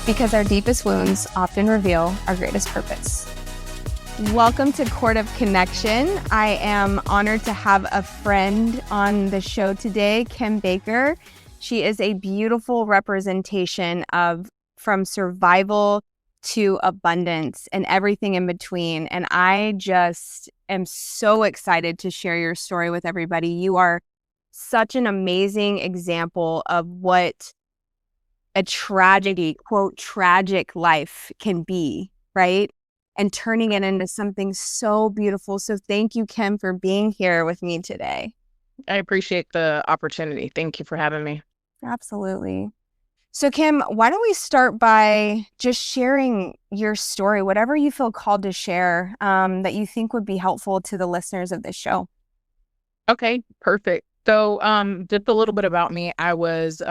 because our deepest wounds often reveal our greatest purpose. Welcome to Court of Connection. I am honored to have a friend on the show today, Kim Baker. She is a beautiful representation of from survival to abundance and everything in between. And I just am so excited to share your story with everybody. You are such an amazing example of what a tragedy, quote, tragic life can be, right? And turning it into something so beautiful. So thank you, Kim, for being here with me today. I appreciate the opportunity. Thank you for having me. Absolutely. So Kim, why don't we start by just sharing your story, whatever you feel called to share, that you think would be helpful to the listeners of this show. Okay, perfect. So just a little bit about me. I was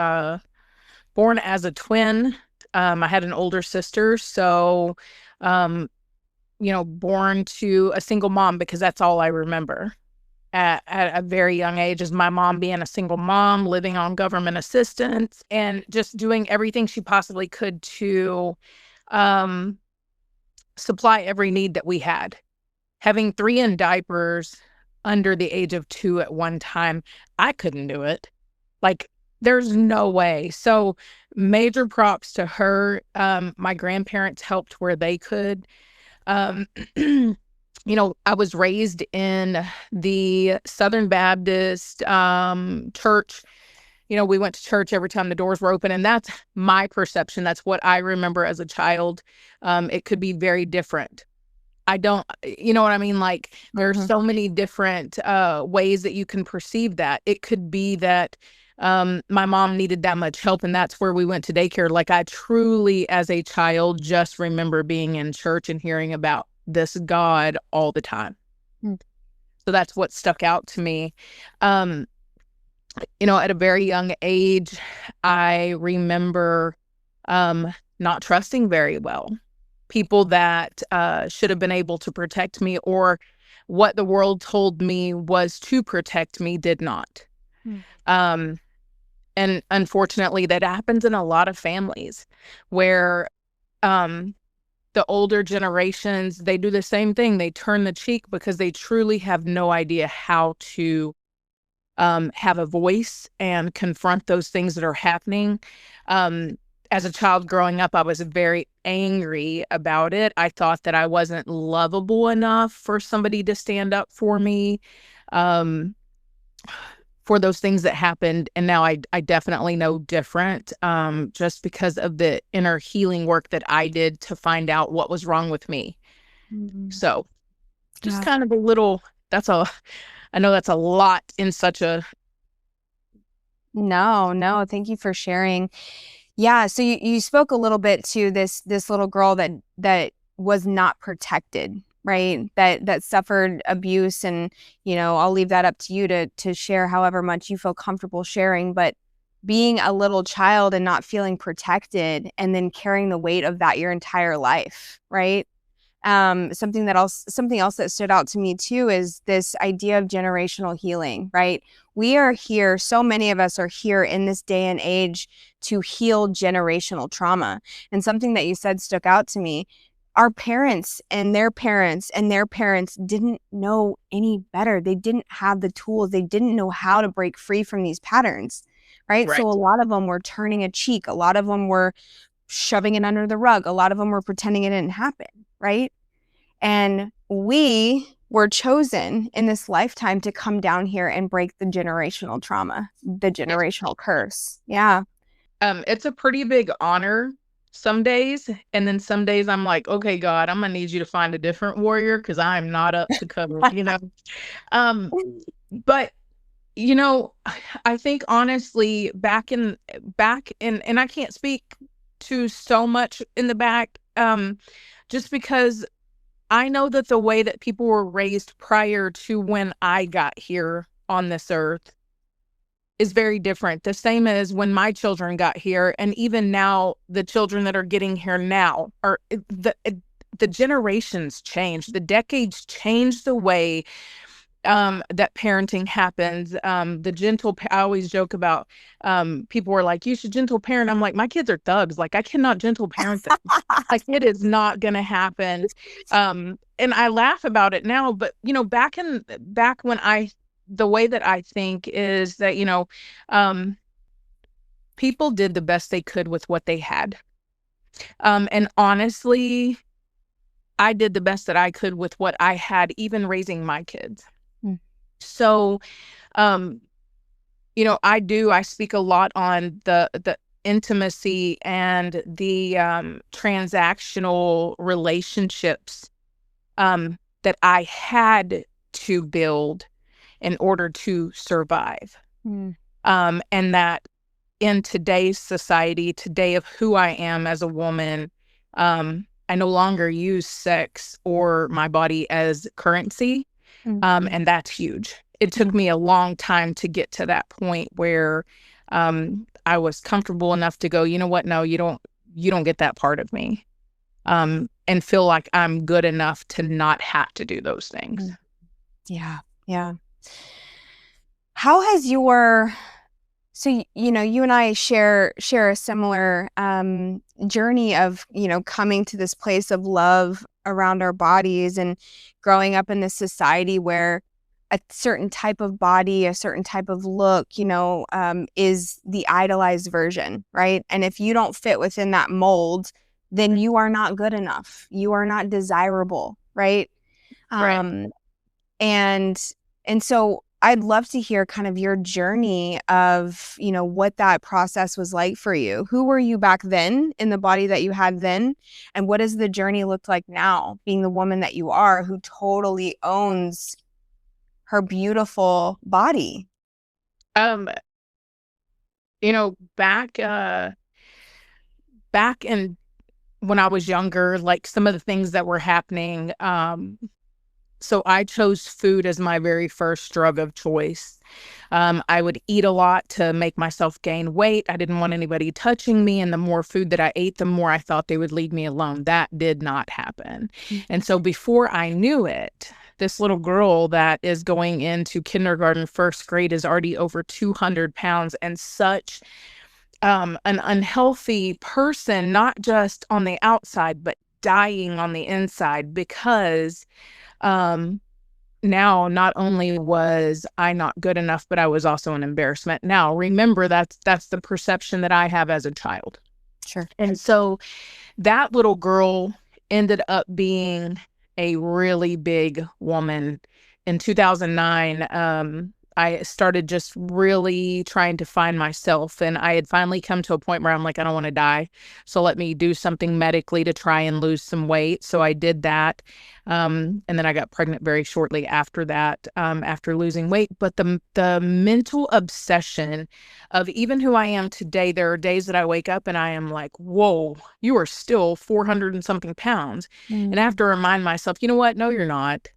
born as a twin. I had an older sister. So, born to a single mom because that's all I remember at a very young age, is my mom being a single mom, living on government assistance and just doing everything she possibly could to supply every need that we had. Having 3 in diapers under the age of 2 at one time, I couldn't do it. Like, there's no way. So major props to her. My grandparents helped where they could. I was raised in the Southern Baptist church. We went to church every time the doors were open, and that's my perception. That's what I remember as a child. It could be very different. I don't, you know what I mean? Like, there's so many different ways that you can perceive that. It could be that my mom needed that much help, and that's where we went to daycare. Like, I truly, as a child, just remember being in church and hearing about this God all the time. So that's what stuck out to me. At a very young age, I remember not trusting very well people that should have been able to protect me, or what the world told me was to protect me did not. And unfortunately, that happens in a lot of families where the older generations, they do the same thing. They turn the cheek because they truly have no idea how to have a voice and confront those things that are happening. As a child growing up, I was very angry about it. I thought that I wasn't lovable enough for somebody to stand up for me. For those things that happened. And now I definitely know different, just because of the inner healing work that I did to find out what was wrong with me. So just kind of I know that's a lot in such a. No, thank you for sharing. Yeah. So you spoke a little bit to this little girl that was not protected, right? That suffered abuse, and I'll leave that up to you to share however much you feel comfortable sharing. But being a little child and not feeling protected, and then carrying the weight of that your entire life, right? Something else that stood out to me too is this idea of generational healing, right? We are here, so many of us are here in this day and age to heal generational trauma. And something that you said stuck out to me. Our parents and their parents and their parents didn't know any better. They didn't have the tools. They didn't know how to break free from these patterns, right? So a lot of them were turning a cheek. A lot of them were shoving it under the rug. A lot of them were pretending it didn't happen, right? And we were chosen in this lifetime to come down here and break the generational trauma, the generational curse. Yeah. It's a pretty big honor some days. And then some days I'm like, okay, God, I'm gonna need you to find a different warrior because I'm not up to cover, But I think honestly, back in, and I can't speak to so much in the back, just because I know that the way that people were raised prior to when I got here on this earth is very different. The same as when my children got here, and even now, the children that are getting here now are the generations change, the decades change the way that parenting happens. The I always joke about, people were like, you should gentle parent. I'm like, my kids are thugs. Like, I cannot gentle parent them. Like, it is not going to happen. And I laugh about it now, but back when the way that I think is that, people did the best they could with what they had. And honestly, I did the best that I could with what I had, even raising my kids. Mm. So, um, I speak a lot on the intimacy and the transactional relationships that I had to build in order to survive. Mm. And that in today's society, today of who I am as a woman, I no longer use sex or my body as currency. Mhm. And that's huge. It took me a long time to get to that point where I was comfortable enough to go, you know what? No, you don't get that part of me. And feel like I'm good enough to not have to do those things. Yeah. Yeah. How has your So, you and I share a similar journey of, coming to this place of love around our bodies and growing up in this society where a certain type of body, a certain type of look, is the idolized version, right? And if you don't fit within that mold, then you are not good enough. You are not desirable, right? Right. And so I'd love to hear kind of your journey of, what that process was like for you. Who were you back then in the body that you had then? And what does the journey look like now, being the woman that you are, who totally owns her beautiful body? Um, back in when I was younger, like some of the things that were happening, so I chose food as my very first drug of choice. I would eat a lot to make myself gain weight. I didn't want anybody touching me. And the more food that I ate, the more I thought they would leave me alone. That did not happen. And so before I knew it, this little girl that is going into kindergarten, first grade, is already over 200 pounds and such an unhealthy person, not just on the outside, but dying on the inside because now not only was I not good enough, but I was also an embarrassment. Now, remember, that's the perception that I have as a child. Sure. And so that little girl ended up being a really big woman. In 2009, I started just really trying to find myself. And I had finally come to a point where I'm like, I don't want to die. So let me do something medically to try and lose some weight. So I did that. And then I got pregnant very shortly after that, after losing weight. But the mental obsession of even who I am today, there are days that I wake up and I am like, whoa, you are still 400 and something pounds. And I have to remind myself, you know what? No, you're not.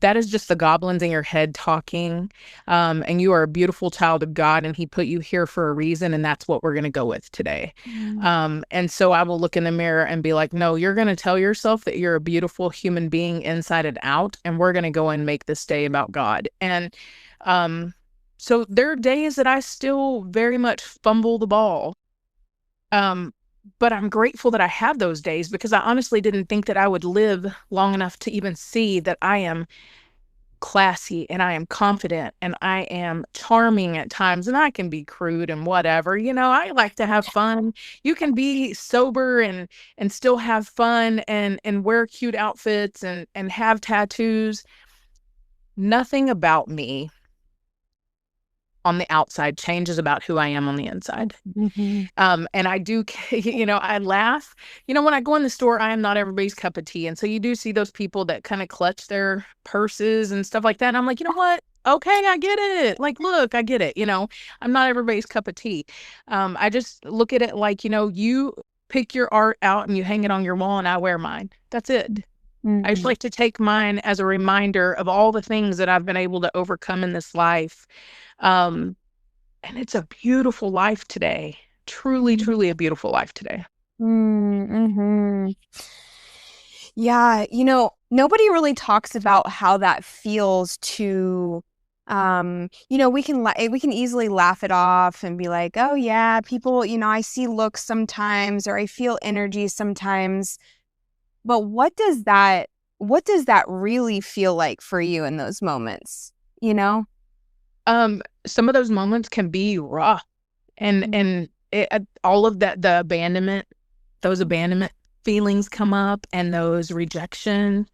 That is just the goblins in your head talking. And you are a beautiful child of God, and He put you here for a reason. And that's what we're going to go with today. And so I will look in the mirror and be like, no, you're going to tell yourself that you're a beautiful human being inside and out. And we're going to go and make this day about God. And so there are days that I still very much fumble the ball. But I'm grateful that I have those days because I honestly didn't think that I would live long enough to even see that I am classy and I am confident and I am charming at times, and I can be crude and whatever. I like to have fun. You can be sober and still have fun and wear cute outfits and have tattoos. Nothing about me on the outside changes about who I am on the inside. And I do, I laugh. When I go in the store, I am not everybody's cup of tea. And so you do see those people that kind of clutch their purses and stuff like that. And I'm like, you know what? Okay, I get it. Like, look, I get it. I'm not everybody's cup of tea. I just look at it like, you pick your art out and you hang it on your wall and I wear mine. That's it. I just like to take mine as a reminder of all the things that I've been able to overcome in this life. And it's a beautiful life today. Truly, truly a beautiful life today. Yeah, nobody really talks about how that feels to we can easily laugh it off and be like, oh yeah, people, I see looks sometimes, or I feel energy sometimes. But what does that really feel like for you in those moments, you know? Some of those moments can be rough, and all of that, those abandonment feelings come up, and those rejection,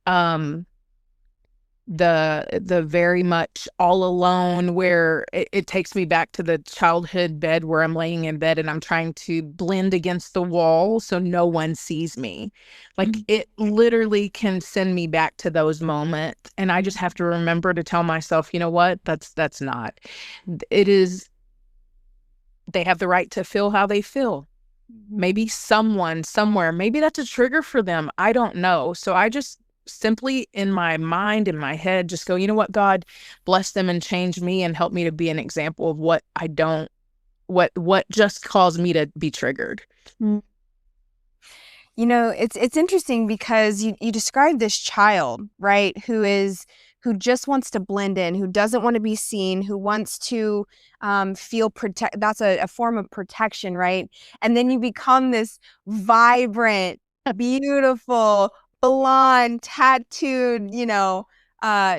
um, the very much all alone, where it takes me back to the childhood bed where I'm laying in bed and I'm trying to blend against the wall so no one sees me. Like, it literally can send me back to those moments, and I just have to remember to tell myself, you know what, that's not, it is, they have the right to feel how they feel. Maybe someone somewhere, maybe that's a trigger for them. I don't know. So I just simply, in my mind, in my head, just go, you know what, God, bless them and change me and help me to be an example of what I don't, what just caused me to be triggered. It's interesting because you described this child, right, who just wants to blend in, who doesn't want to be seen, who wants to feel protect. That's a form of protection, right? And then you become this vibrant, beautiful, blonde, tattooed,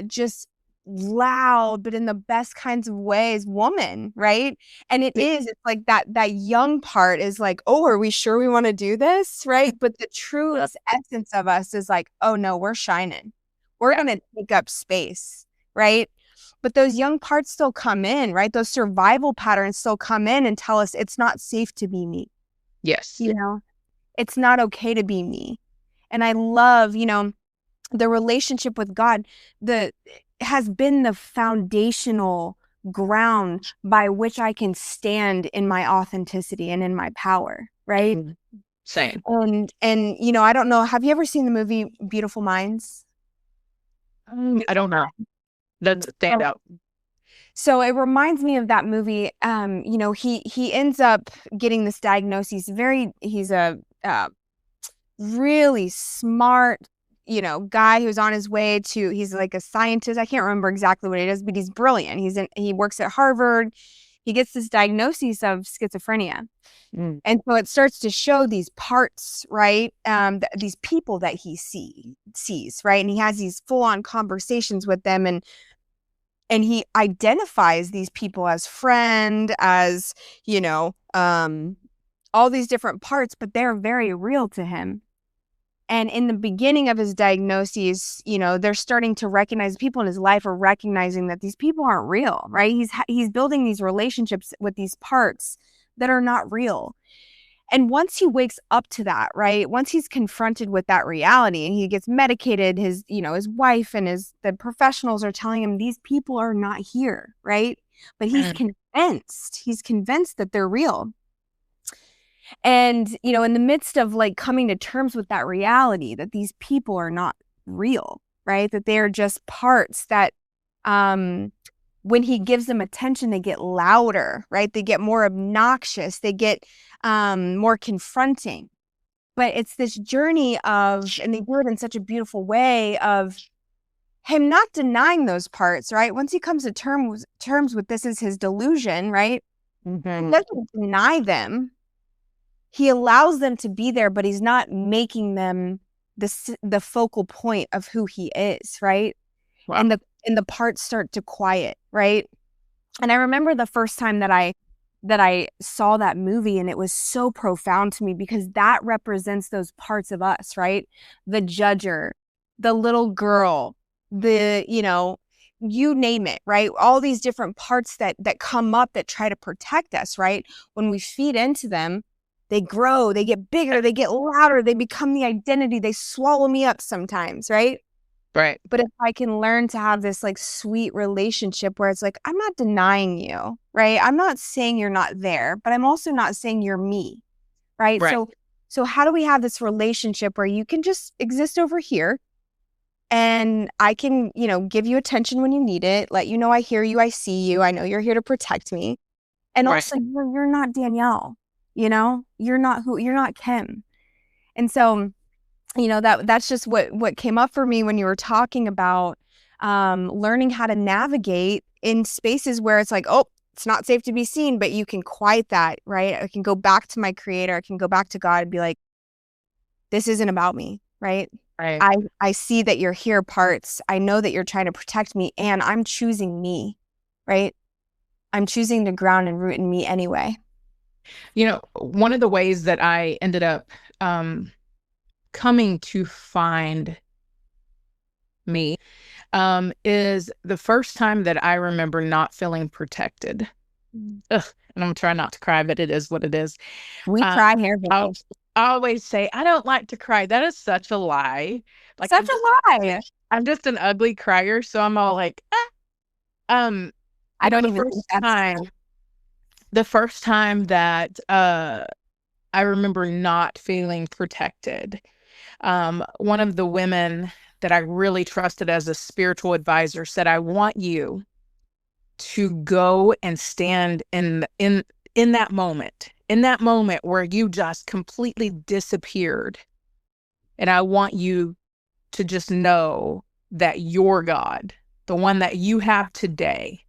just loud, but in the best kinds of ways, woman, right? And it's like that young part is like, oh, are we sure we want to do this, right? But the truest essence of us is like, oh no, we're shining, we're gonna take up space, right? But those young parts still come in, right? Those survival patterns still come in and tell us it's not safe to be me. Yes. It's not okay to be me. And I love, the relationship with God, the has been the foundational ground by which I can stand in my authenticity and in my power, right? Same. And I don't know, have you ever seen the movie Beautiful Minds? I don't know. That's a standout. So it reminds me of that movie. He ends up getting this diagnosis. He's a really smart, guy who's on his way to, he's like a scientist. I can't remember exactly what it is, but he's brilliant. He works at Harvard. He gets this diagnosis of schizophrenia. And so it starts to show these parts, right? These people that he sees, right? And he has these full-on conversations with them, and he identifies these people as friend, as, all these different parts, but they're very real to him. And in the beginning of his diagnoses, they're starting to recognize, people in his life are recognizing that these people aren't real, right? He's building these relationships with these parts that are not real. And once he wakes up to that, right? Once he's confronted with that reality and he gets medicated, his wife and the professionals are telling him these people are not here, right? But he's convinced that they're real. And, in the midst of like coming to terms with that reality, that these people are not real, right? That they're just parts that, when he gives them attention, they get louder, right? They get more obnoxious. They get more confronting. But it's this journey of, and they do it in such a beautiful way, of him not denying those parts, right? Once he comes to terms with this is his delusion, right? He doesn't deny them. He allows them to be there, but he's not making them the focal point of who he is, right? Wow. And the parts start to quiet, right? And I remember the first time that I saw that movie, and it was so profound to me because that represents those parts of us, right? The judger, the little girl, you name it, right? All these different parts that come up that try to protect us, right? When we feed into them, they grow, they get bigger, they get louder, they become the identity, they swallow me up sometimes, right? Right. But if I can learn to have this like sweet relationship where it's like, I'm not denying you, right? I'm not saying you're not there, but I'm also not saying you're me, right? Right. So how do we have this relationship where you can just exist over here and I can, give you attention when you need it, let you know I hear you, I see you, I know you're here to protect me. And Right. also you're not Danielle, you're not Kim. And so that's just what came up for me when you were talking about learning how to navigate in spaces where it's like, oh, it's not safe to be seen, but you can quiet that, right? I can go back to my creator. I can go back to God and be like, this isn't about me, right? Right. I see that you're here parts. I know that you're trying to protect me, and I'm choosing me, right? I'm choosing to ground and root in me anyway. One of the ways that I ended up coming to find me is the first time that I remember not feeling protected. Ugh, and I'm trying not to cry, but it is what it is. We Uh, cry here, I Vicky. always say, I don't like to cry. That is such a lie. Like, Such a lie. I'm just an ugly crier. So I'm all like, ah. I don't The even think first that's time, the first time that I remember not feeling protected, one of the women that I really trusted as a spiritual advisor said, I want you to go and stand in that moment where you just completely disappeared. And I want you to just know that your God, the one that you have today,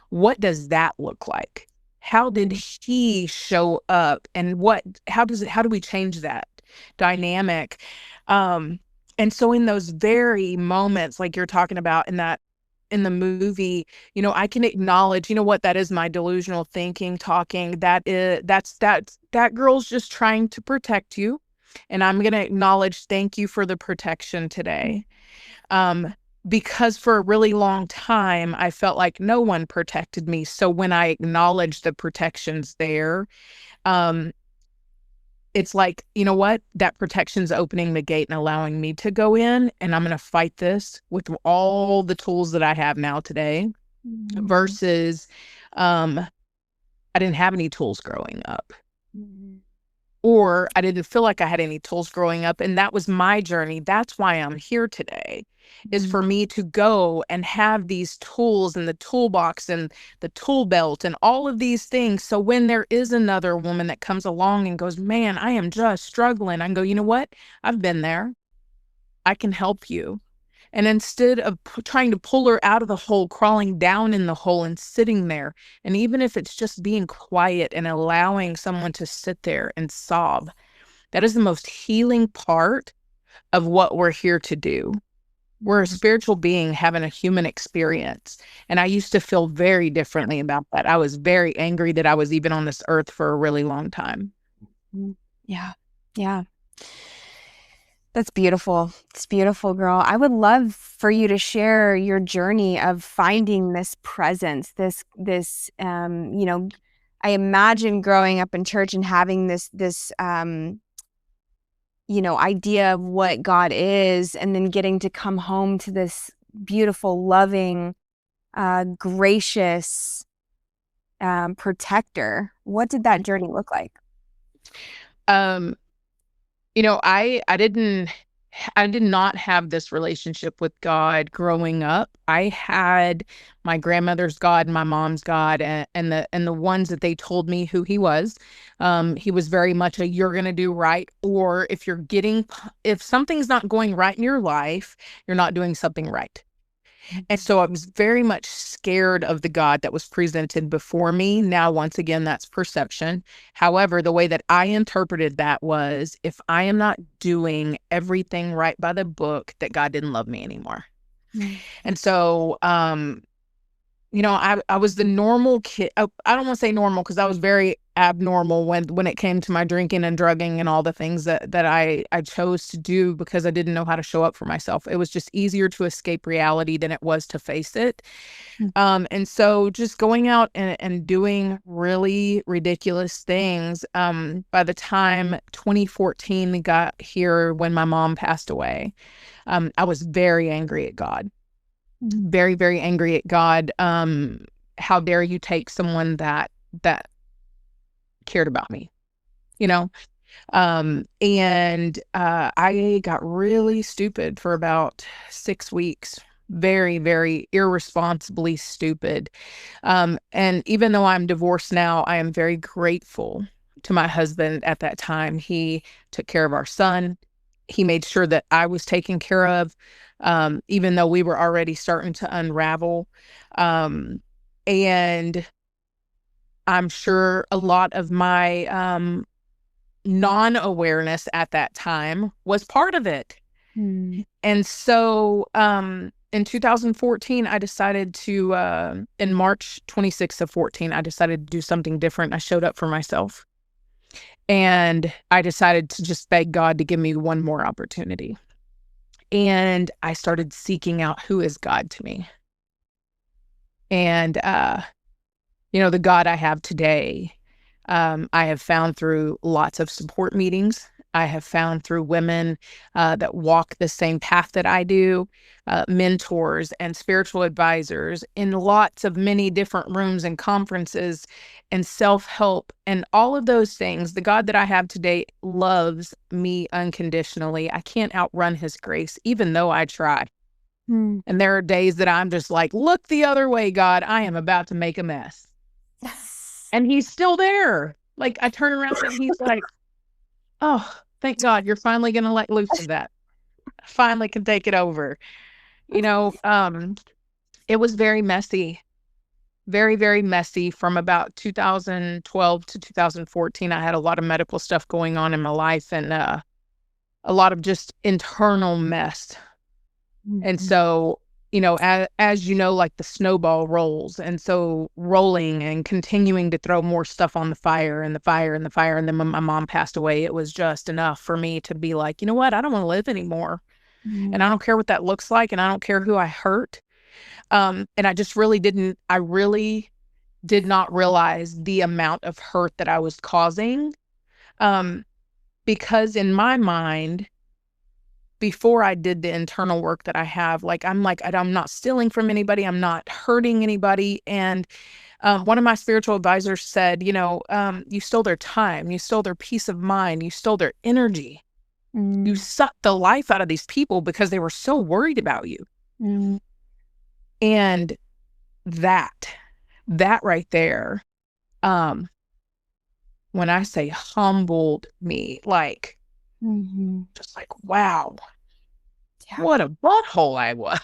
what does that look like? How did he show up? And how do we change that dynamic? And so in those very moments, like you're talking about in the movie, I can acknowledge, what, that is my delusional thinking talking. That girl's just trying to protect you. And I'm going to acknowledge, thank you for the protection today. Because for a really long time, I felt like no one protected me. So when I acknowledged the protections there, it's like, you know what? That protection's opening the gate and allowing me to go in, and I'm going to fight this with all the tools that I have now today versus I didn't have any tools growing up. Or I didn't feel like I had any tools growing up. And that was my journey. That's why I'm here today, is for me to go and have these tools in the toolbox and the tool belt and all of these things. So when there is another woman that comes along and goes, man, I am just struggling, I can go, you know what? I've been there. I can help you. And instead of trying to pull her out of the hole, crawling down in the hole and sitting there, and even if it's just being quiet and allowing someone to sit there and sob, that is the most healing part of what we're here to do. We're a spiritual being having a human experience. And I used to feel very differently about that. I was very angry that I was even on this earth for a really long time. Yeah. Yeah. That's beautiful. It's beautiful, girl. I would love for you to share your journey of finding this presence, I imagine growing up in church and having this idea of what God is, and then getting to come home to this beautiful, loving, gracious, protector. What did that journey look like? Um, I did not have this relationship with God growing up. I had my grandmother's God, my mom's God, and the ones that they told me who he was. He was very much a, you're going to do right. Or if something's not going right in your life, you're not doing something right. And so I was very much scared of the God that was presented before me. Now, once again, that's perception. However, the way that I interpreted that was, if I am not doing everything right by the book, that God didn't love me anymore. And so, I was the normal kid. I don't want to say normal because I was very abnormal when it came to my drinking and drugging and all the things that I chose to do because I didn't know how to show up for myself. It was just easier to escape reality than it was to face it. And so just going out and doing really ridiculous things. By the time 2014 got here, when my mom passed away, I was very angry at God. Very, very angry at God. How dare you take someone that cared about me, you know? I got really stupid for about 6 weeks. Very, very irresponsibly stupid. And even though I'm divorced now, I am very grateful to my husband at that time. He took care of our son. He made sure that I was taken care of, even though we were already starting to unravel. And I'm sure a lot of my non-awareness at that time was part of it. And so in 2014, I decided to, in March 26th of 14, I decided to do something different. I showed up for myself. And I decided to just beg God to give me one more opportunity. And I started seeking out who is God to me. And, the God I have today, I have found through lots of support meetings. I have found through women that walk the same path that I do, mentors and spiritual advisors in lots of many different rooms and conferences and self-help and all of those things. The God that I have today loves me unconditionally. I can't outrun his grace, even though I try. And there are days that I'm just like, look the other way, God, I am about to make a mess. And he's still there. Like, I turn around and he's like, oh, thank God, you're finally going to let loose of that. I finally can take it over. It was very messy, very, very messy from about 2012 to 2014. I had a lot of medical stuff going on in my life and a lot of just internal mess. And so, as you know, like the snowball rolls. And so rolling and continuing to throw more stuff on the fire and the fire and the fire. And then when my mom passed away, it was just enough for me to be like, you know what? I don't want to live anymore. And I don't care what that looks like. And I don't care who I hurt. And I really did not realize the amount of hurt that I was causing. Because in my mind, before I did the internal work that I have, I'm not stealing from anybody. I'm not hurting anybody. And one of my spiritual advisors said, you stole their time. You stole their peace of mind. You stole their energy. You sucked the life out of these people because they were so worried about you. And that right there, when I say humbled me, just like, wow, what a butthole I was,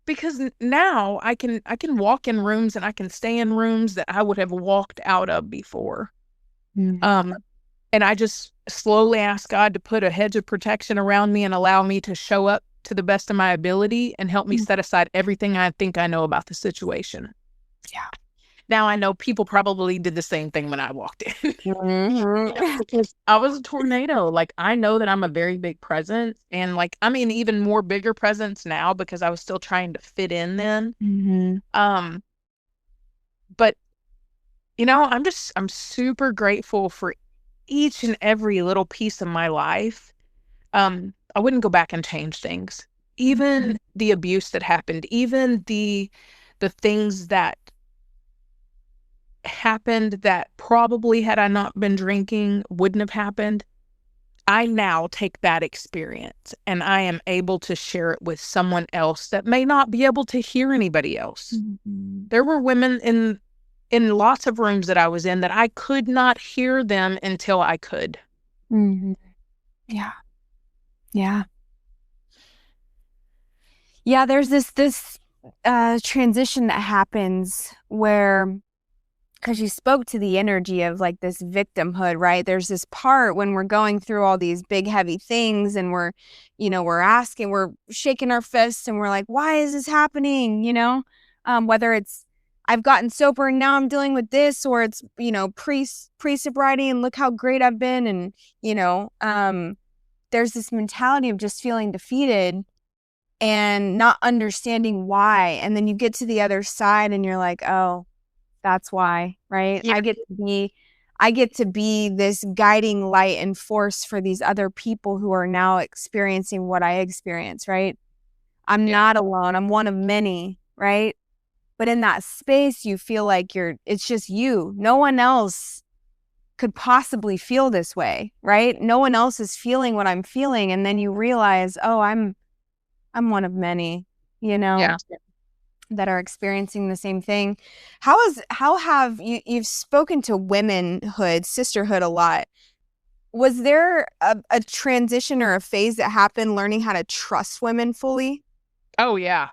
because now I can walk in rooms and I can stay in rooms that I would have walked out of before. And I just slowly ask God to put a hedge of protection around me and allow me to show up to the best of my ability and help me set aside everything I think I know about the situation. Yeah. Now I know people probably did the same thing when I walked in. Because I was a tornado. I know that I'm a very big presence and even more bigger presence now because I was still trying to fit in then. But I'm super grateful for each and every little piece of my life. I wouldn't go back and change things. Even the abuse that happened, even the things that happened that probably had I not been drinking wouldn't have happened. I now take that experience and I am able to share it with someone else that may not be able to hear anybody else. There were women in lots of rooms that I was in that I could not hear them until I could. Yeah. There's this transition that happens where, because you spoke to the energy of this victimhood, right? There's this part when we're going through all these big, heavy things and we're shaking our fists and we're like, why is this happening? Whether it's, I've gotten sober and now I'm dealing with this, or it's, pre-sobriety and look how great I've been. And, there's this mentality of just feeling defeated and not understanding why. And then you get to the other side and you're like, oh, that's why, right? Yeah. I get to be this guiding light and force for these other people who are now experiencing what I experience, right? I'm not alone. I'm one of many, right? But in that space, you feel like it's just you. No one else could possibly feel this way, right? No one else is feeling what I'm feeling. And then you realize, oh, I'm one of many, that are experiencing the same thing. How have you've spoken to womanhood, sisterhood a lot. Was there a transition or a phase that happened learning how to trust women fully? Oh, yeah.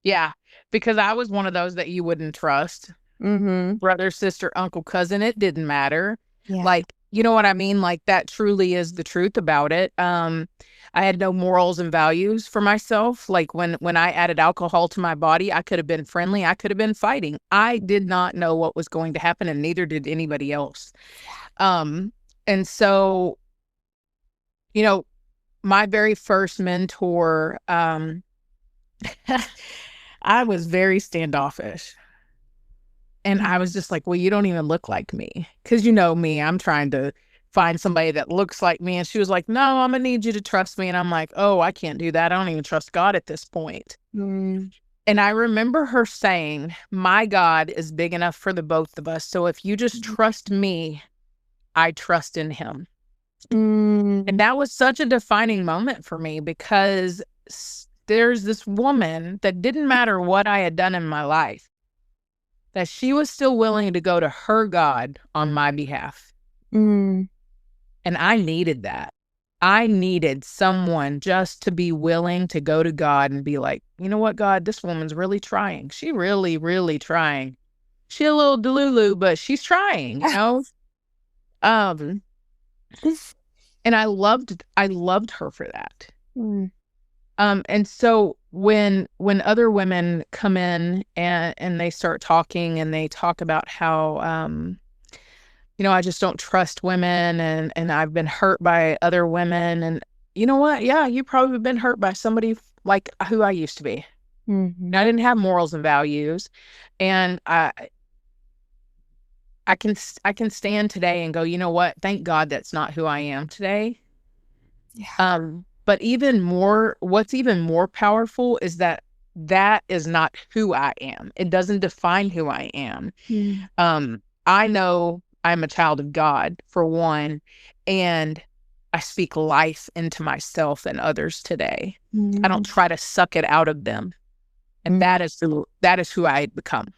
Yeah. Because I was one of those that you wouldn't trust. Mm-hmm. Brother, sister, uncle, cousin, it didn't matter. Yeah. Like, you know what I mean? Like, that truly is the truth about it. I had no morals and values for myself. Like, when I added alcohol to my body, I could have been friendly, I could have been fighting. I did not know what was going to happen, and neither did anybody else. Um, and so, you know, my very first mentor, I was very standoffish. And I was just like, well, you don't even look like me. Cause you know me, I'm trying to find somebody that looks like me. And she was like, no, I'm gonna need you to trust me. And I'm like, oh, I can't do that. I don't even trust God at this point. Mm. And I remember her saying, my God is big enough for the both of us. So if you just trust me, I trust in him. Mm. And that was such a defining moment for me because there's this woman that didn't matter what I had done in my life, that she was still willing to go to her God on my behalf. Mm. And I needed that. I needed someone just to be willing to go to God and be like, you know what, God, this woman's really trying. She really, really trying. She a little delulu, but she's trying, you know? Um, and I loved her for that. Mm. And so when other women come in and they start talking and they talk about how, you know, I just don't trust women and I've been hurt by other women. And you know what? Yeah, you probably been hurt by somebody like who I used to be. Mm-hmm. I didn't have morals and values. And I can stand today and go, you know what? Thank God that's not who I am today. Yeah. But what's even more powerful is that is not who I am. It doesn't define who I am. Mm. I know I'm a child of God, for one, and I speak life into myself and others today. I don't try to suck it out of them. And that is who I had become.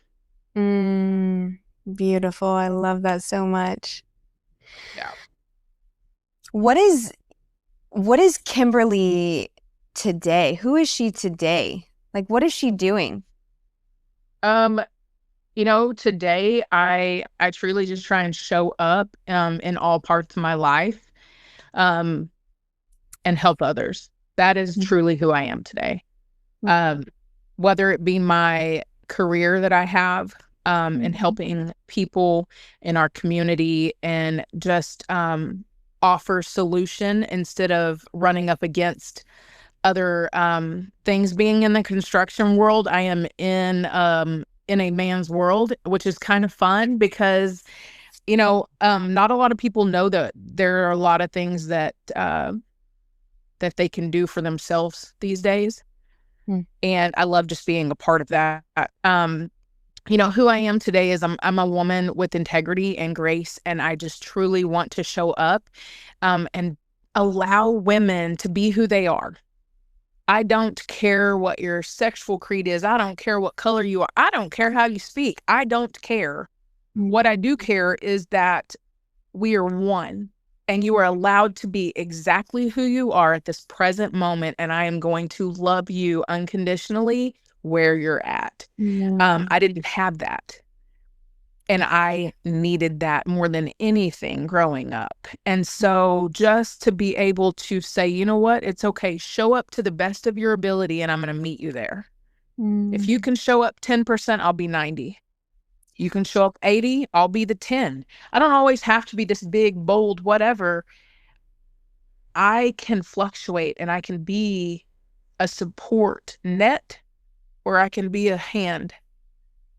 Mm. Beautiful. I love that so much. Yeah. What is Kimberly today? Who is she today? Like, what is she doing? You know, today I truly just try and show up in all parts of my life and help others. That is truly who I am today. Whether it be my career that I have in helping people in our community and just offer solution instead of running up against other things. Being in the construction world, I am in a man's world, which is kind of fun because, you know, not a lot of people know that there are a lot of things that that they can do for themselves these days. And I love just being a part of that. You know, who I am today is I'm a woman with integrity and grace, and I just truly want to show up and allow women to be who they are. I don't care what your sexual creed is. I don't care what color you are. I don't care how you speak. I don't care. What I do care is that we are one and you are allowed to be exactly who you are at this present moment. And I am going to love you unconditionally where you're at. I didn't have that. And I needed that more than anything growing up. And so just to be able to say, you know what, it's okay. Show up to the best of your ability and I'm going to meet you there. If you can show up 10%, I'll be 90. You can show up 80, I'll be the 10. I don't always have to be this big, bold, whatever. I can fluctuate and I can be a support net or I can be a hand.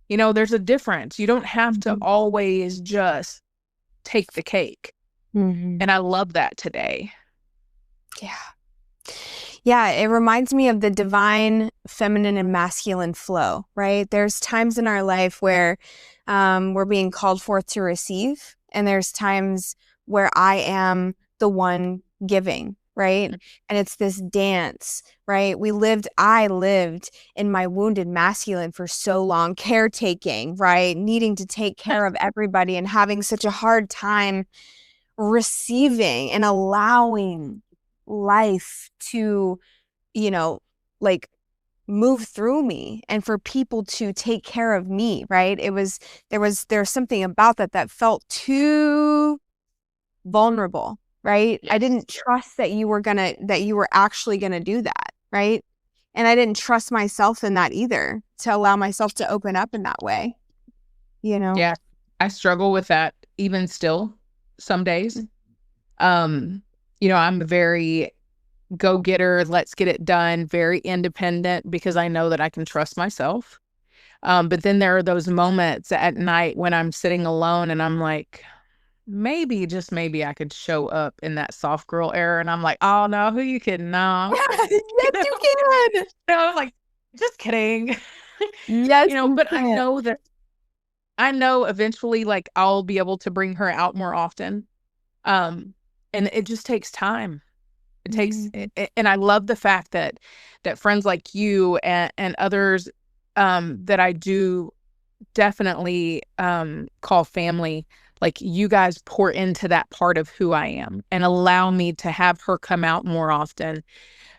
You know, there's a difference. You don't have to always just take the cake. And I love that today. Yeah. Yeah, it reminds me of the divine feminine and masculine flow, right? There's times in our life where we're being called forth to receive, and there's times where I am the one giving, right? And it's this dance, right? I lived in my wounded masculine for so long, caretaking, right? Needing to take care of everybody and having such a hard time receiving and allowing life to, you know, like move through me and for people to take care of me, right? There's something about that felt too vulnerable, right? I Yes. didn't trust that you were actually gonna do that, right? And I didn't trust myself in that either, to allow myself to open up in that way, you know? Yeah. I struggle with that even still some days. Um, I'm very go-getter, let's get it done, very independent because I know that I can trust myself. But then there are those moments at night when I'm sitting alone and I'm like, maybe, just maybe I could show up in that soft girl era. And I'm like, oh no, who you kidding? No. You Yes, know, you can. no, like, just kidding. Yes, you But can. I know eventually like I'll be able to bring her out more often. Um, and it just takes time. It takes, Mhm. and I love the fact that friends like you and others that I do definitely call family, like you guys pour into that part of who I am and allow me to have her come out more often.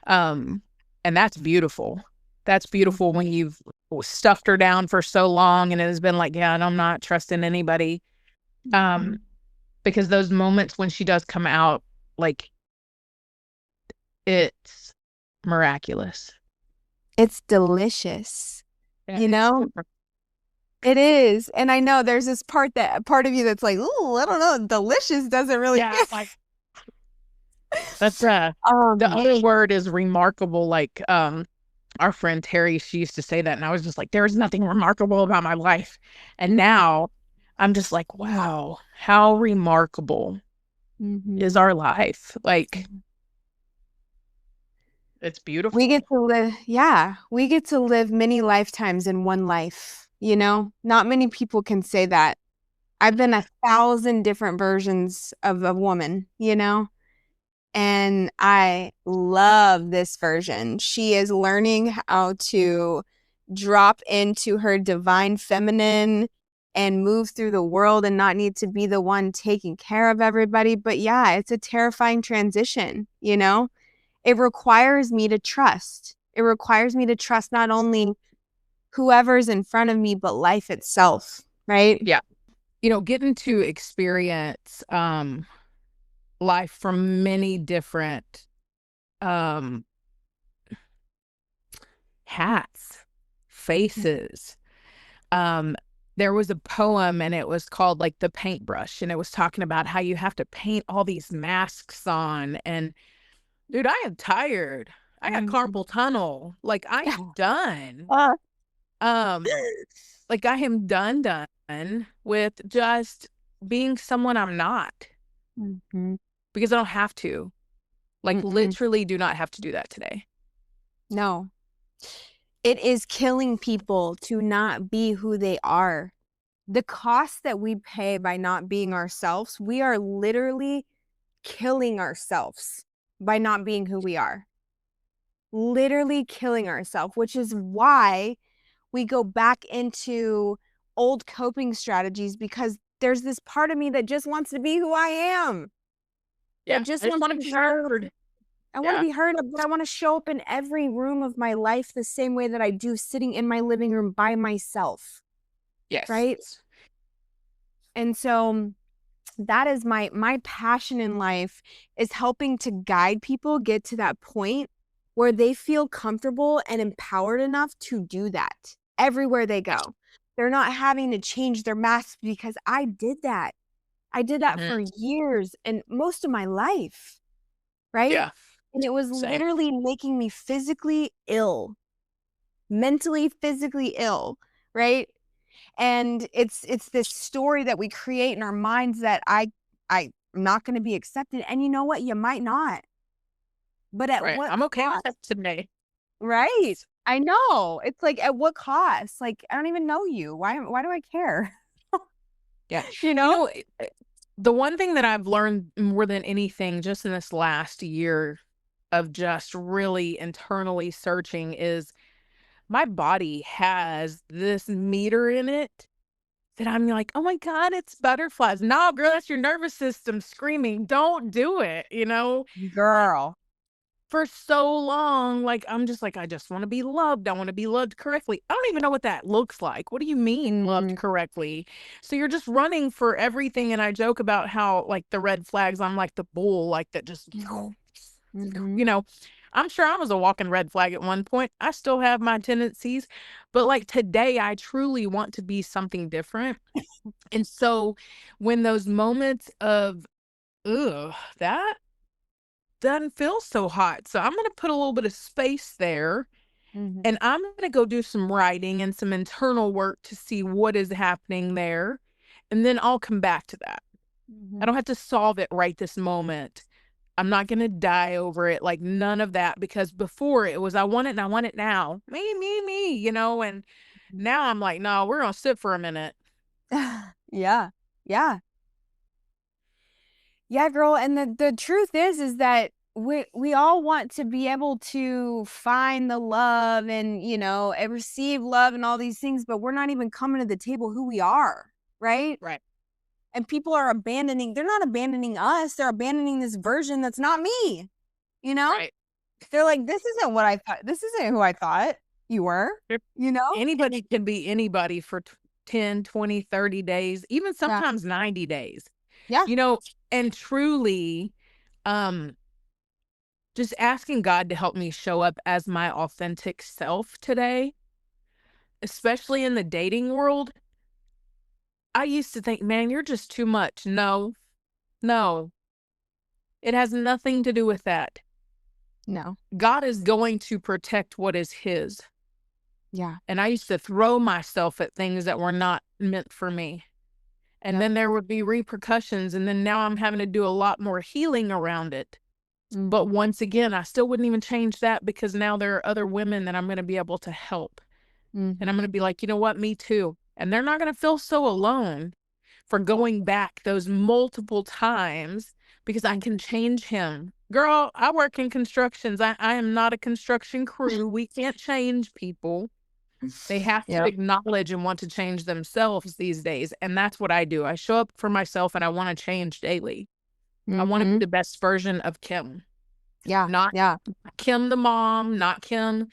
Um, and that's beautiful. That's beautiful when you've stuffed her down for so long and it has been like, yeah, and I'm not trusting anybody. Um, because those moments when she does come out, like it's miraculous. It's delicious, Yeah, you it's know? super. It is. And I know there's this part of you that's like, "Ooh, I don't know, delicious doesn't really Yeah, fit." like that's the Um, other word is remarkable. Like our friend Terry, she used to say that, and I was just like, there is nothing remarkable about my life. And now I'm just like, wow, how remarkable is mhm. our life? Like it's We beautiful. get to live, yeah, we get to live many lifetimes in one life, you know? Not many people can say that. I've been 1,000 different versions of a woman, you know? And I love this version. She is learning how to drop into her divine feminine and move through the world and not need to be the one taking care of everybody. But yeah, it's a terrifying transition, you know? It requires me to trust. It requires me to trust not only whoever's in front of me, but life itself, right? Yeah. Getting to experience life from many different um hats, Mhm. faces. Um, there was a poem and it was called like The Paintbrush, and it was talking about how you have to paint all these masks on. And dude, I am tired. I got Mhm. carpal tunnel. Like I am done. Ah. Um, like I am done with just being someone I'm not Mhm. because I don't have to. Like Mm-mm. literally do not have to do that today. No. It is killing people to not be who they are. The cost that we pay by not being ourselves, we are literally killing ourselves by not being who we are. Literally killing ourselves, which is why we go back into old coping strategies, because there's this part of me that just wants to be who I am, that Yeah. just I just wants want to to be show heard. I want to Yeah. be heard, but I want to show up in every room of my life the same way that I do sitting in my living room by myself, Yes. right? And so that is my passion in life, is helping to guide people get to that point where they feel comfortable and empowered enough to do that everywhere they go. They're not having to change their masks, because I did that. I did that Mhm. for years and most of my life, right? Yeah. And it was Same. literally making me physically ill, mentally, physically ill, right? And it's this story that we create in our minds that I'm not going to be accepted. And you know what? You might not. But at Right. what I'm okay with cost? that today. Right. I know. It's like, at what cost? Like, I don't even know you. Why do I care? Yeah. You You know? know, the one thing that I've learned more than anything just in this last year of just really internally searching is my body has this meter in it that I'm like, "Oh my god, it's butterflies." No, girl, that's your nervous system screaming, "Don't do it," you know? Girl. For so long, like, I'm just like, "I just wanna be loved. I wanna be loved correctly." I don't even know what that looks like. What do you mean loved Mhm, correctly? So you're just running for everything, and I joke about how, like, the red flags, I'm like the bull, like, that just mhm, mhm, you know, I'm sure I was a walking red flag at one point. I still have my tendencies, but, like, today, I truly want to be something different, and so when those moments of, "Ugh, that doesn't feel so hot," so I'm gonna put a little bit of space there, mhm, and I'm gonna go do some writing and some internal work to see what is happening there, and then I'll come back to that. I mhm. don't have to solve it right this moment. I'm not gonna die over it, like, none of that, because before it was, "I want it and I want it now. Me," you know, and now I'm like, "No, we're gonna sit for a minute." Yeah, yeah. Yeah, girl, and the truth is that we all want to be able to find the love and, and receive love and all these things, but we're not even coming to the table who we are, right? Right, And people are they're not abandoning us, they're abandoning this version that's not me, you know? right. They're like, "This isn't what I thought. This isn't who I thought you were," Yep. you know? Anybody can be anybody for 10, 20, 30 days, even Yeah. sometimes 90 days, Yeah. you know, and truly, um, just asking God to help me show up as my authentic self today, especially in the dating world. I used to think, "Man, you're just too much." No, no, it has nothing to do with that. No. God is going to protect what is his. Yeah. And I used to throw myself at things that were not meant for me. And Yep. then there would be repercussions. And then now I'm having to do a lot more healing around it. But Mhm. once again, I still wouldn't even change that because now there are other women that I'm going to be able to help. And I'm Mhm. going to be like, you know what? Me too. And they're not going to feel so alone for going back those multiple times because I can change him. Girl, I work in constructions. I am not a construction crew. We can't change people. They have to Yep. acknowledge and want to change themselves these days. And that's what I do. I show up for myself and I want to change daily. I want to be Mhm. the best version of Kim, Yeah. not Yeah. Kim the mom, not Kim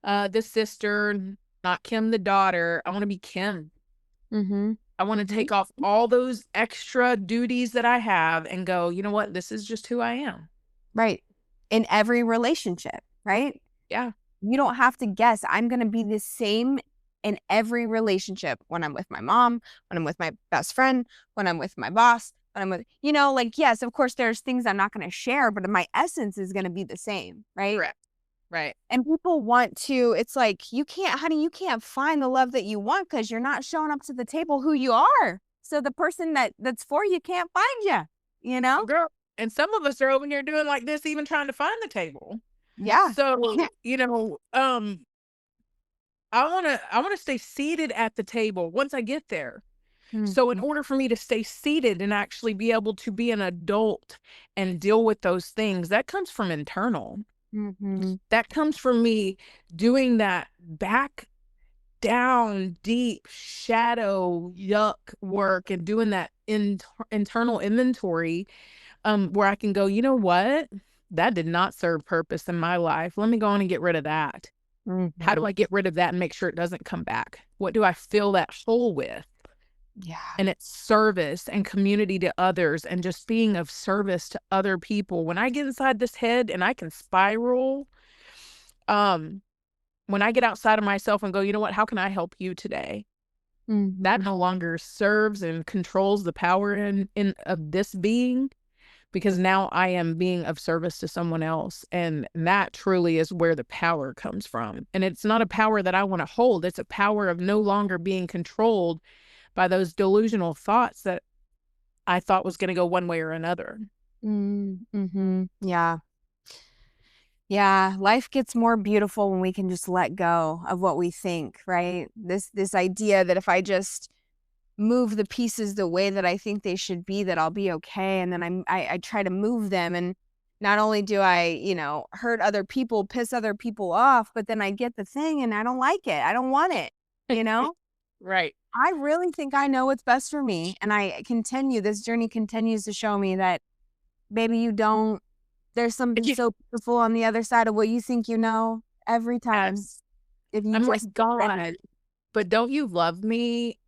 the sister, not Kim the daughter. I want to be Kim. Mhm. I want to Mhm. take off all those extra duties that I have and go, you know what? This is just who I am. Right. In every relationship, right? Yeah. You don't have to guess. I'm gonna be the same in every relationship when I'm with my mom, when I'm with my best friend, when I'm with my boss, when I'm with, like, yes, of course, there's things I'm not gonna share, but my essence is gonna be the same, right? Correct. Right. And people want to, it's like, you can't, honey, you can't find the love that you want because you're not showing up to the table who you are. So the person that's for you can't find you, you know? Girl. And some of us are over here doing like this, even trying to find the table. Yeah. So, Yeah. I wanna stay seated at the table once I get there. So in Mhm. order for me to stay seated and actually be able to be an adult and deal with those things, that comes from internal. Mhm. That comes from me doing that back down deep shadow yuck work and doing that internal inventory, where I can go, "You know what? That did not serve purpose in my life. Let me go on and get rid of that. How do Mhm. I get rid of that and make sure it doesn't come back? What do I fill that hole with?" Yeah. And it's service and community to others and just being of service to other people. When I get inside this head and I can spiral, um, when I get outside of myself and go, "You know what? How can I help you today?" That Mhm. no longer serves and controls the power in of this being because now I am being of service to someone else. And that truly is where the power comes from. And it's not a power that I want to hold. It's a power of no longer being controlled by those delusional thoughts that I thought was gonna go one way or another. Mhm. Yeah. Yeah, life gets more beautiful when we can just let go of what we think, right? This idea that if I just move the pieces the way that I think they should be, that I'll be okay, and then I try to move them, and not only do I, hurt other people, piss other people off, but then I get the thing and I don't like it. I don't want it, you know? Right. I really think I know what's best for me. And this journey continues to show me that maybe you don't, there's something Yeah. so beautiful on the other side of what you think you know every time. Yes. If you I'm just, like, God, but don't you love me?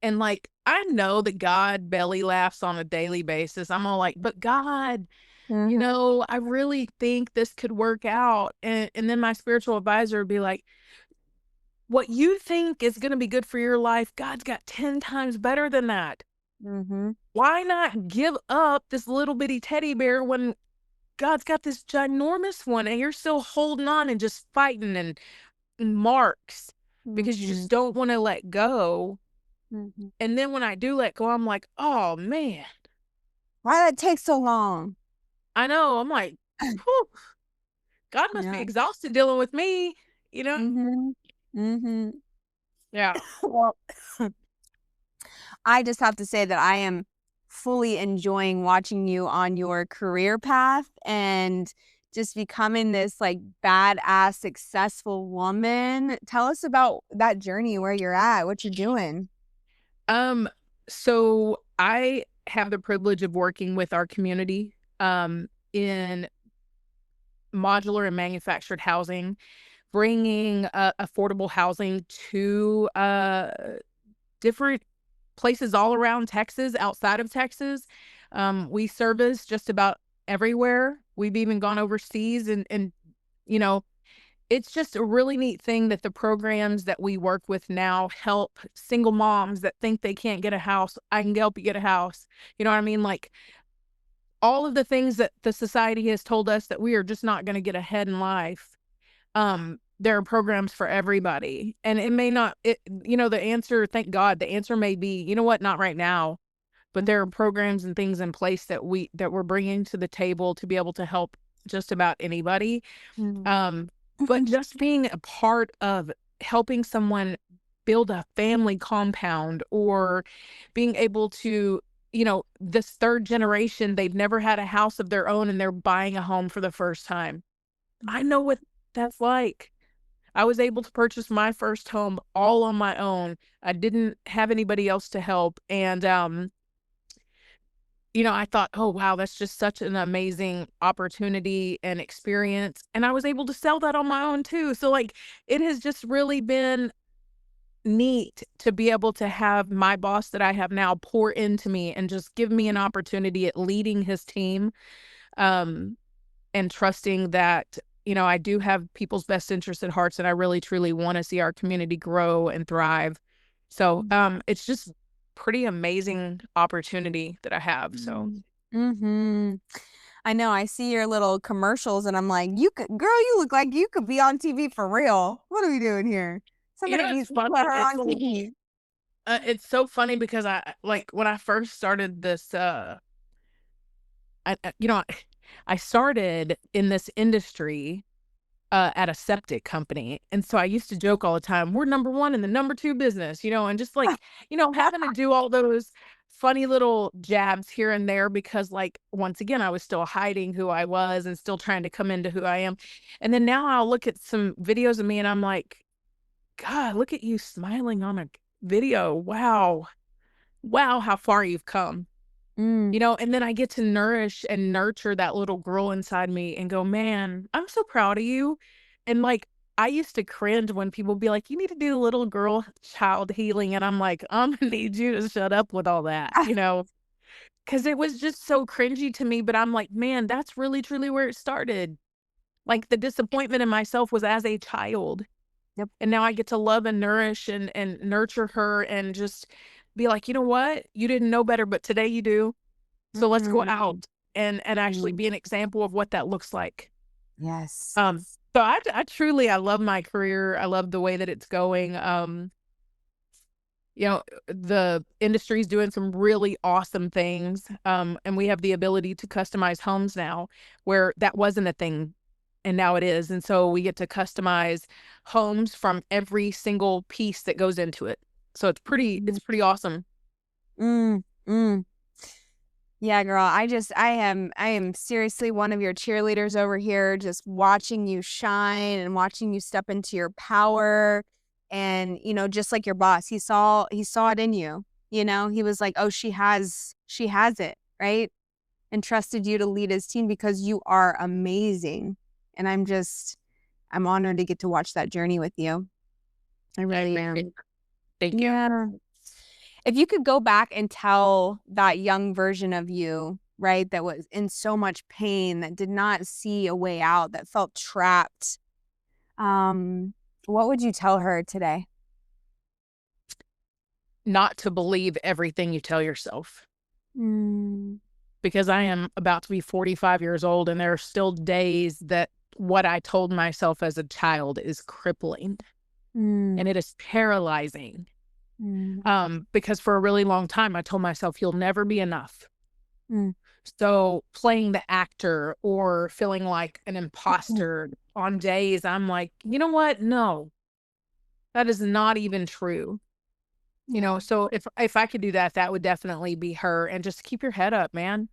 And like, I know that God belly laughs on a daily basis. I'm all like, but God, Mhm, I really think this could work out. And then my spiritual advisor would be like, what you think is going to be good for your life, God's got 10 times better than that. mhm, Why not give up this little bitty teddy bear when God's got this ginormous one and you're still holding on and just fighting and marks because you mhm, just don't want to let go. mhm. And then when I do let go, I'm like, oh man, Why did it take so long? I know. I'm like, whew, God must be Yeah. exhausted dealing with me, you know? Mhm, mhm. Yeah. Well, I just have to say that I am fully enjoying watching you on your career path and just becoming this like badass successful woman. Tell us about that journey, where you're at, what you're doing. Um, so I have the privilege of working with our community in modular and manufactured housing, bringing affordable housing to different places all around Texas, outside of Texas. We service just about everywhere. We've even gone overseas and you know, it's just a really neat thing that the programs that we work with now help single moms that think they can't get a house. I can help you get a house. You know what I mean? Like all of the things that the society has told us that we are just not going to get ahead in life. There are programs for everybody. And it may not the answer, thank God, the answer may be, you know what, not right now. But there are programs and things in place that we're bringing to the table to be able to help just about anybody. Mhm. Um, but just being a part of helping someone build a family compound or being able to, this third generation, they've never had a house of their own and they're buying a home for the first time. I know what that's like. I was able to purchase my first home all on my own. I didn't have anybody else to help. And I thought, "Oh, wow, that's just such an amazing opportunity and experience," and I was able to sell that on my own too, so, like, it has just really been neat to be able to have my boss that I have now pour into me and just give me an opportunity at leading his team, um, and trusting that, I do have people's best interests at hearts, and I really truly wanna see our community grow and thrive. So, it's just pretty amazing opportunity that I have, so. Mhm. I know, I see your little commercials and I'm like, "You could girl, you look like you could be on TV for real. What are we doing here? Somebody It's needs to put funny. her on TV." It's so funny because like when I first started this, I started in this industry at a septic company, and so I used to joke all the time, "We're number one in the number two business," and just like having to do all those funny little jabs here and there because, like, once again, I was still hiding who I was and still trying to come into who I am, and then now I'll look at some videos of me and I'm like, God, look at you smiling on a video. Wow. Wow, how far you've come. Mm. And then I get to nourish and nurture that little girl inside me and go, man, I'm so proud of you. And like, I used to cringe when people be like, you need to do little girl child healing. And I'm like, I'm gonna need you to shut up with all that, because it was just so cringy to me. But I'm like, man, that's really truly where it started. Like the disappointment in myself was as a child. Yep. And now I get to love and nourish and nurture her and just be like, "You know what? You didn't know better, but today you do. So let's go Mhm. out and actually Mm. be an example of what that looks like." Yes. So I truly I love my career. I love the way that it's going. The industry's doing some really awesome things. And we have the ability to customize homes now where that wasn't a thing and now it is. And so we get to customize homes from every single piece that goes into it. So Mhm. it's pretty awesome. Mm, mm. Yeah, girl, I am seriously one of your cheerleaders over here, just watching you shine and watching you step into your power And, just like your boss, he saw it in you, he was like, oh, she has it, right? And trusted you to lead his team because you are amazing. And I'm honored to get to watch that journey with you. I really am. Thank you. Yeah. If you could go back and tell that young version of you, right, that was in so much pain, that did not see a way out, that felt trapped, what would you tell her today? Not to believe everything you tell yourself. Mm, Because I am about to be 45 years old, and there are still days that what I told myself as a child is crippling mm, and it is paralyzing. mm, Because for a really long time, I told myself, you'll never be enough. mm, So playing the actor or feeling like an imposter on days, I'm like, you know what? No, that is not even true. yeah. So if I could do that, that would definitely be her. And just keep your head up, man.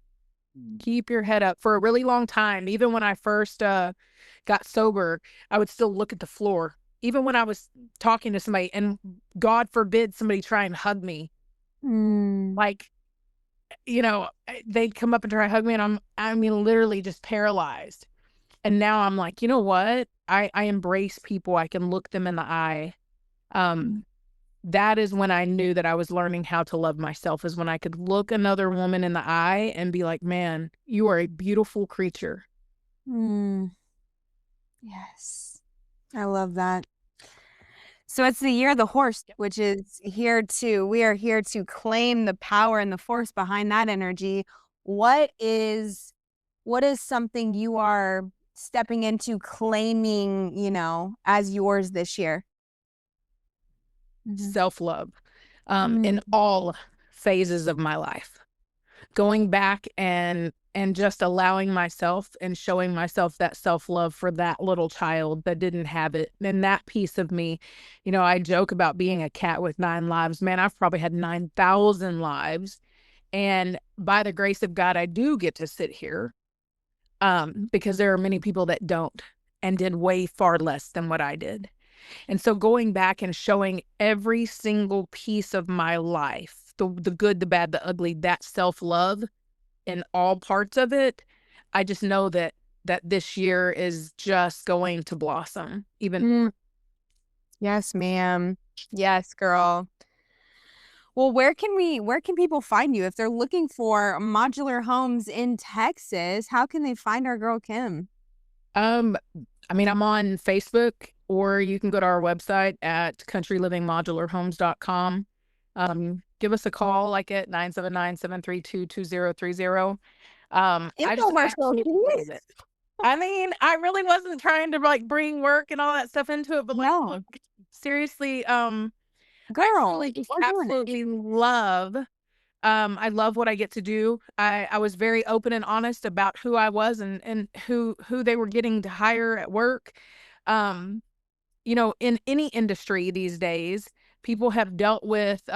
Keep your head up. For a really long time, even when I first got sober, I would still look at the floor. Even when I was talking to somebody, and God forbid somebody try and hug me, Mm, like, they'd come up and try to hug me, and I mean, literally just paralyzed. And now I'm like, you know what? I embrace people. I can look them in the eye. Um, mm, that is when I knew that I was learning how to love myself, is when I could look another woman in the eye and be like, man, you are a beautiful creature. mm. Yes. I love that. So it's the year of the horse, Yep. which is we are here to claim the power and the force behind that energy. What is what is something you are stepping into claiming, as yours this year? Mhm. Self-love, in Mm, all phases of my life. Going back and just allowing myself and showing myself that self-love for that little child that didn't have it. And that piece of me, I joke about being a cat with 9 lives. Man, I've probably had 9,000 lives. And by the grace of God, I do get to sit here, because there are many people that don't and did way far less than what I did. And so going back and showing every single piece of my life, the good, the bad, the ugly, that self-love in all parts of it, I just know that this year is just going to blossom even. mm. Yes, ma'am. Yes, girl. Well, where can people find you if they're looking for modular homes in Texas? How can they find our girl Kim? Um, I mean, I'm on Facebook, or you can go to our website at countrylivingmodularhomes.com. Give us a call, like at 979-732-2030. I just Infomercial, absolutely love it. I mean, I really wasn't trying to like bring work and all that stuff into it, but like, no, look, seriously, I girl, really just we're doing it. absolutely love. I love what I get to do. I was very open and honest about who I was, and who they were getting to hire at work. Um, in any industry these days, people have dealt with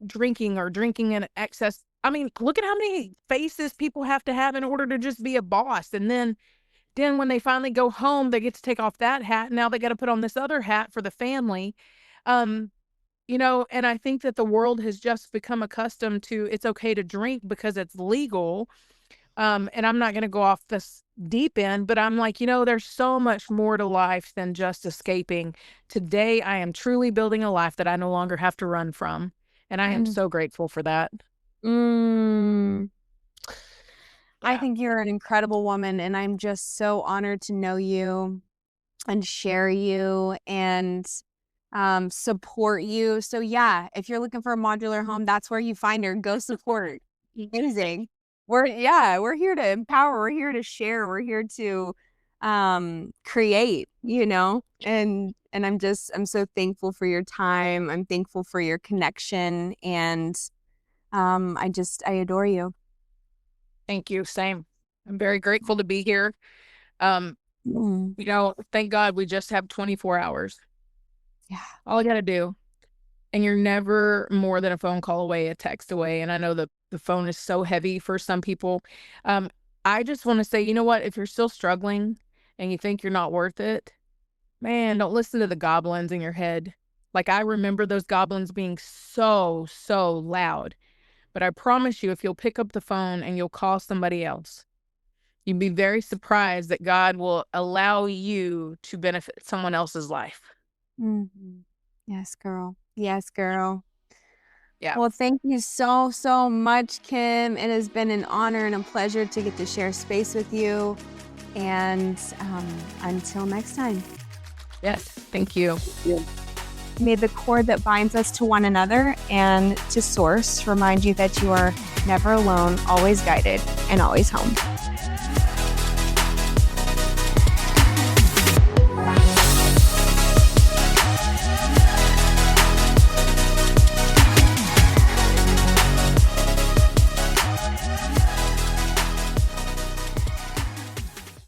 drinking or drinking in excess. I mean, look at how many faces people have to have in order to just be a boss. And then when they finally go home, they get to take off that hat. Now they got to put on this other hat for the family. Um, and I think that the world has just become accustomed to, it's okay to drink because it's legal. And I'm not going to go off this deep end, but I'm like, there's so much more to life than just escaping. Today, I am truly building a life that I no longer have to run from. And I am Mm. so grateful for that. Mm. I Yeah. think you're an incredible woman, and I'm just so honored to know you and share you and support you. So yeah, if you're looking for a modular home, that's where you find her. Go support. Amazing. We're here to empower, we're here to share, we're here to create, and I'm so thankful for your time. I'm thankful for your connection, and I adore you. Thank you. Same. I'm very grateful to be here. Um, Mm, thank God we just have 24 hours. yeah. All I got to do. And you're never more than a phone call away, a text away. And I know the phone is so heavy for some people. Um, I just want to say, you know what? If you're still struggling and you think you're not worth it, man, don't listen to the goblins in your head. Like, I remember those goblins being so, so loud. But I promise you, if you'll pick up the phone and you'll call somebody else, you'd be very surprised that God will allow you to benefit someone else's life. Mhm. Yes, girl. Yes, girl. Yeah. Well, thank you so, so much, Kim. It has been an honor and a pleasure to get to share space with you. And until next time, Yes. Thank you. may the cord that binds us to one another and to Source remind you that you are never alone, always guided, and always home.